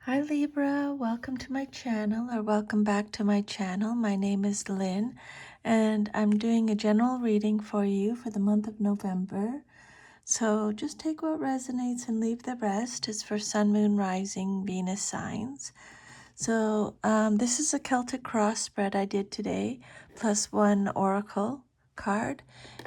Hi Libra, welcome to my channel, or welcome back to my channel. My name is Lynn and I'm doing a general reading for you for the month of November. So just take what resonates and leave the rest. It's for Sun, Moon, Rising, Venus signs. So this is a Celtic cross spread I did today, plus one oracle card.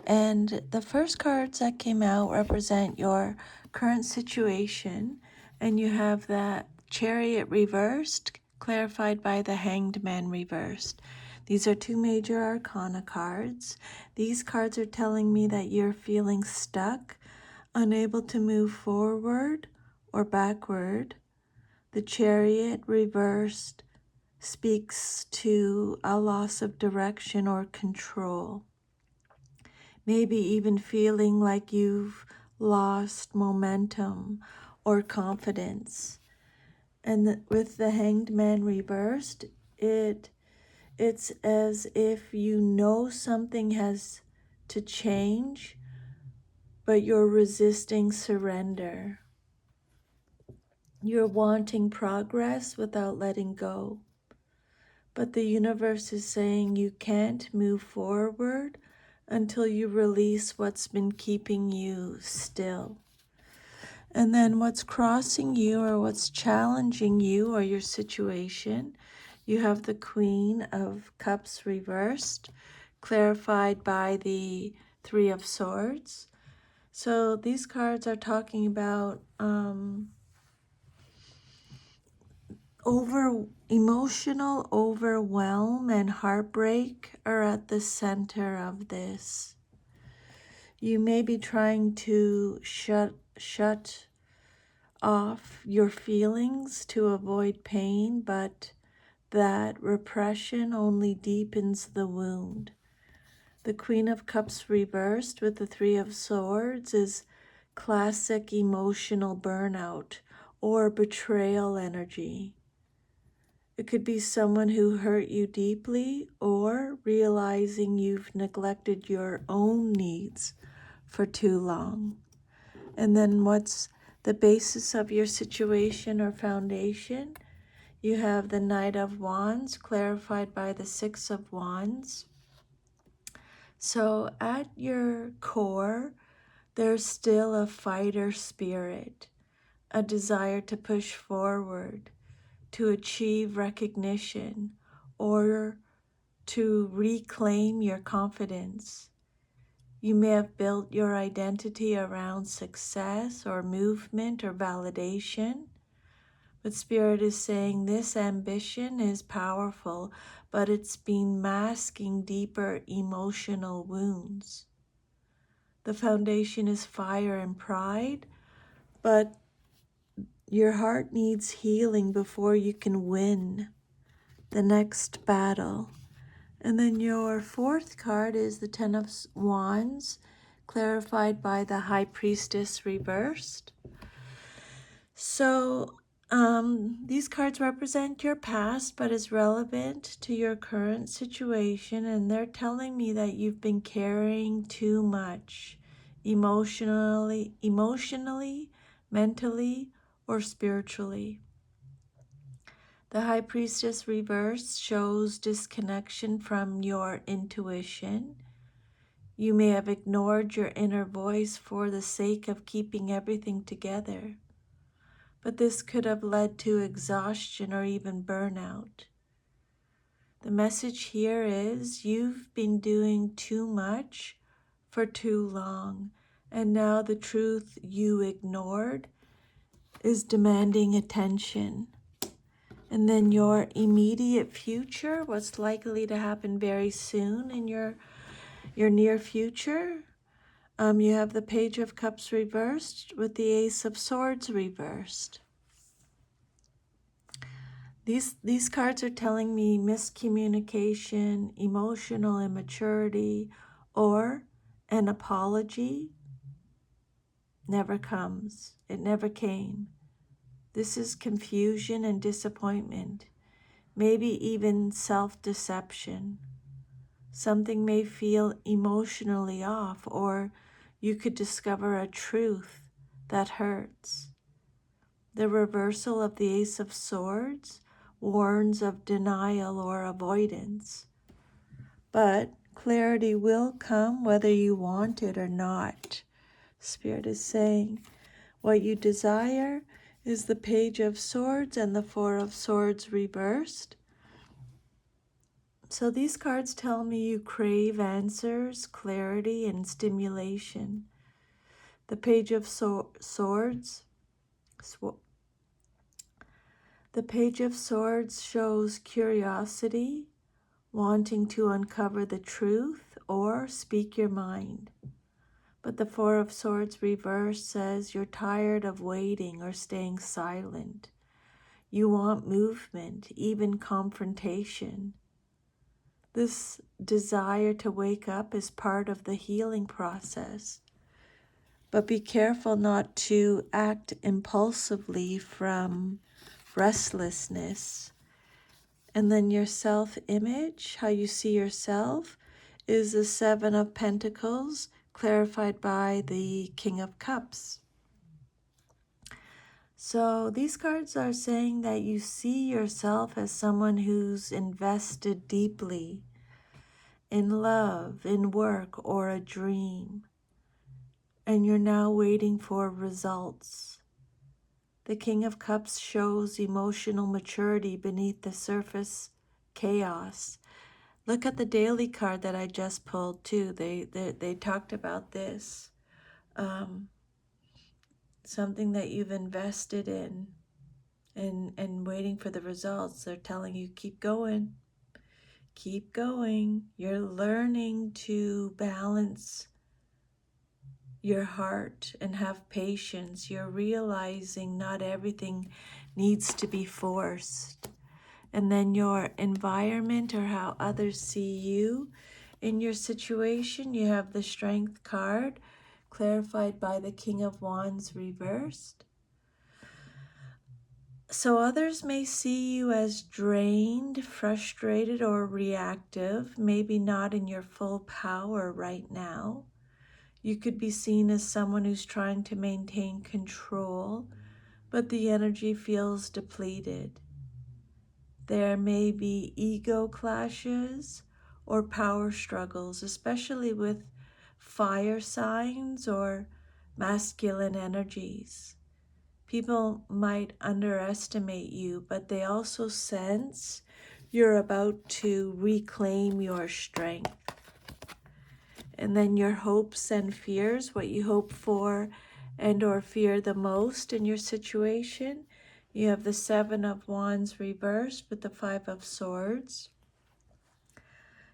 And the first cards that came out represent your current situation. And you have that Chariot reversed, clarified by the Hanged Man reversed. These are two major arcana cards. These cards are telling me that you're feeling stuck, unable to move forward or backward. The Chariot reversed speaks to a loss of direction or control. Maybe even feeling like you've lost momentum or confidence. And with the Hanged Man reversed, it's as if you know something has to change, but you're resisting surrender. You're wanting progress without letting go. But the universe is saying you can't move forward until you release what's been keeping you still. And then what's crossing you or what's challenging you or your situation, you have the Queen of Cups reversed, clarified by the Three of Swords. So these cards are talking about emotional overwhelm and heartbreak are at the center of this. You may be trying to shut off your feelings to avoid pain, but that repression only deepens the wound. The Queen of Cups reversed with the Three of Swords is classic emotional burnout or betrayal energy. It could be someone who hurt you deeply or realizing you've neglected your own needs for too long. And then what's the basis of your situation or foundation? You have the Knight of Wands clarified by the Six of Wands. So at your core, there's still a fighter spirit, a desire to push forward, to achieve recognition, or to reclaim your confidence. You may have built your identity around success or movement or validation, but Spirit is saying this ambition is powerful, but it's been masking deeper emotional wounds. The foundation is fire and pride, but your heart needs healing before you can win the next battle. And then your fourth card is the Ten of Wands, clarified by the High Priestess reversed. So these cards represent your past, but is relevant to your current situation. And they're telling me that you've been carrying too much emotionally, mentally, or spiritually. The High Priestess reverse shows disconnection from your intuition. You may have ignored your inner voice for the sake of keeping everything together, but this could have led to exhaustion or even burnout. The message here is you've been doing too much for too long, and now the truth you ignored is demanding attention. And then your immediate future, what's likely to happen very soon in your near future. You have the Page of Cups reversed with the Ace of Swords reversed. These cards are telling me miscommunication, emotional immaturity, or an apology never comes. It never came. This is confusion and disappointment, maybe even self-deception. Something may feel emotionally off, or you could discover a truth that hurts. The reversal of the Ace of Swords warns of denial or avoidance. But clarity will come whether you want it or not. Spirit is saying what you desire is the Page of Swords and the Four of Swords reversed. So these cards tell me you crave answers, clarity, and stimulation. The Page of Swords. The Page of Swords shows curiosity, wanting to uncover the truth or speak your mind. But the Four of Swords reverse says you're tired of waiting or staying silent. You want movement, even confrontation. This desire to wake up is part of the healing process. But be careful not to act impulsively from restlessness. And then your self-image, how you see yourself, is the Seven of Pentacles, clarified by the King of Cups. So these cards are saying that you see yourself as someone who's invested deeply in love, in work, or a dream. And you're now waiting for results. The King of Cups shows emotional maturity beneath the surface chaos. Look at the daily card that I just pulled too. They talked about this. Something that you've invested in and waiting for the results. They're telling you, keep going. Keep going. You're learning to balance your heart and have patience. You're realizing not everything needs to be forced. And then your environment or how others see you in your situation, you have the Strength card, clarified by the King of Wands reversed. So others may see you as drained, frustrated, or reactive, maybe not in your full power right now. You could be seen as someone who's trying to maintain control, but the energy feels depleted. There may be ego clashes or power struggles, especially with fire signs or masculine energies. People might underestimate you, but they also sense you're about to reclaim your strength. And then your hopes and fears, what you hope for and or fear the most in your situation. You have the Seven of Wands reversed with the Five of Swords.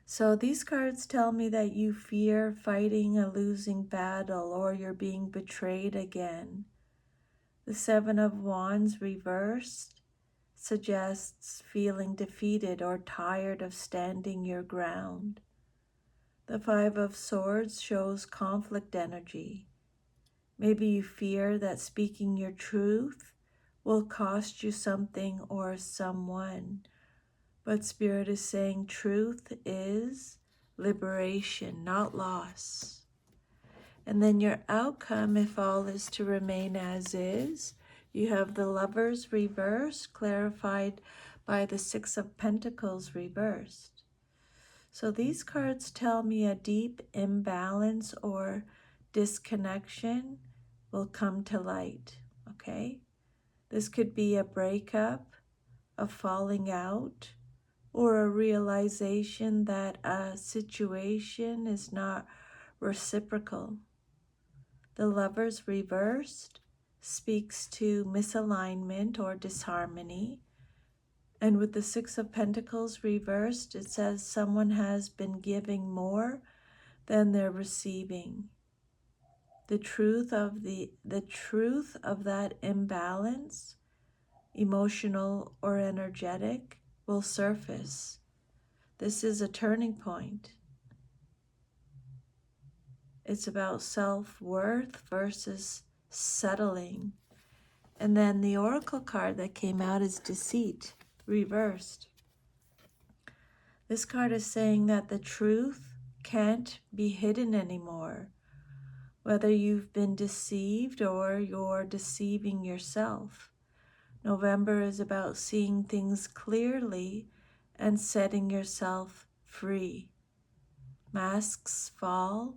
So these cards tell me that you fear fighting a losing battle or you're being betrayed again. The Seven of Wands reversed suggests feeling defeated or tired of standing your ground. The Five of Swords shows conflict energy. Maybe you fear that speaking your truth will cost you something or someone. But Spirit is saying truth is liberation, not loss. And then your outcome, if all is to remain as is, you have the Lovers reversed, clarified by the Six of Pentacles reversed. So these cards tell me a deep imbalance or disconnection will come to light, okay? This could be a breakup, a falling out, or a realization that a situation is not reciprocal. The Lovers reversed speaks to misalignment or disharmony. And with the Six of Pentacles reversed, it says someone has been giving more than they're receiving. The truth of that imbalance, emotional or energetic, will surface. This is a turning point. It's about self-worth versus settling. And then the Oracle card that came out is Deceit, reversed. This card is saying that the truth can't be hidden anymore, whether you've been deceived or you're deceiving yourself. November is about seeing things clearly and setting yourself free. Masks fall,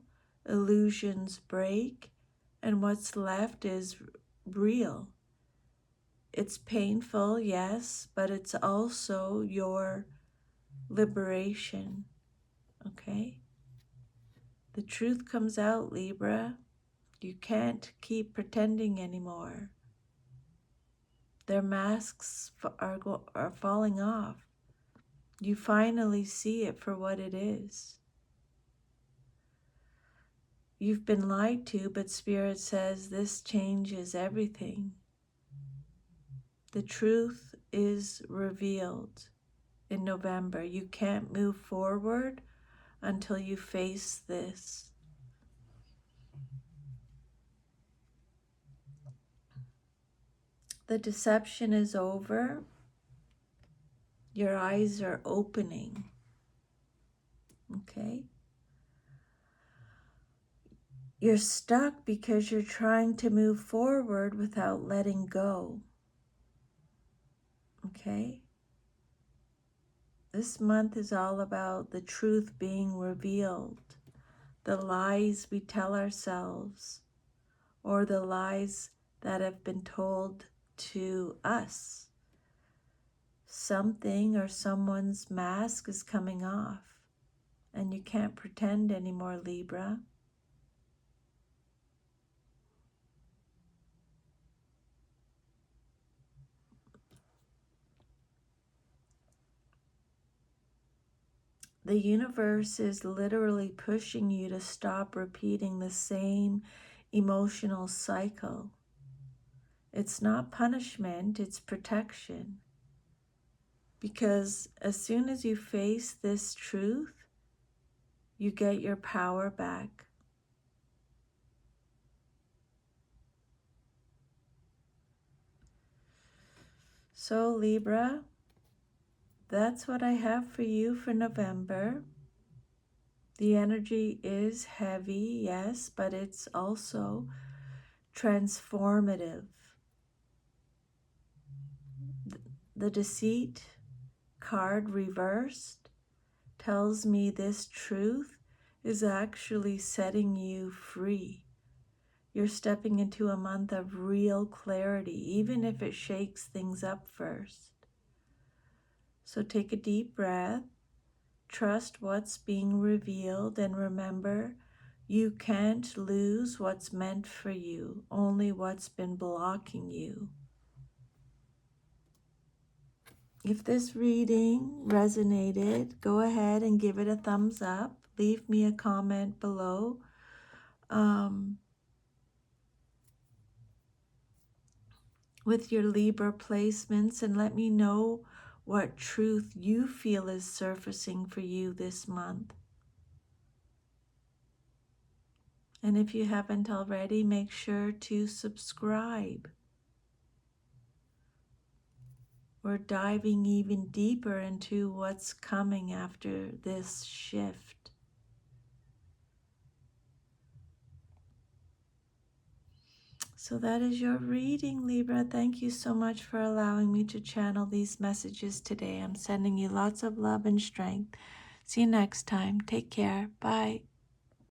illusions break, and what's left is real. It's painful, yes, but it's also your liberation, okay? The truth comes out, Libra. You can't keep pretending anymore. Their masks are falling off. You finally see it for what it is. You've been lied to, but Spirit says this changes everything. The truth is revealed in November. You can't move forward until you face this. The deception is over. Your eyes are opening. Okay? You're stuck because you're trying to move forward without letting go. Okay? This month is all about the truth being revealed, the lies we tell ourselves, or the lies that have been told to us. Something or someone's mask is coming off, and you can't pretend anymore, Libra. The universe is literally pushing you to stop repeating the same emotional cycle. It's not punishment, it's protection. Because as soon as you face this truth, you get your power back. So Libra, that's what I have for you for November. The energy is heavy, yes, but it's also transformative. The Deceit card reversed tells me this truth is actually setting you free. You're stepping into a month of real clarity, even if it shakes things up first. So take a deep breath, trust what's being revealed, and remember, you can't lose what's meant for you, only what's been blocking you. If this reading resonated, go ahead and give it a thumbs up. Leave me a comment below. With your Libra placements, and let me know what truth you feel is surfacing for you this month. And if you haven't already, make sure to subscribe. We're diving even deeper into what's coming after this shift. So that is your reading, Libra. Thank you so much for allowing me to channel these messages today. I'm sending you lots of love and strength. See you next time. Take care. Bye.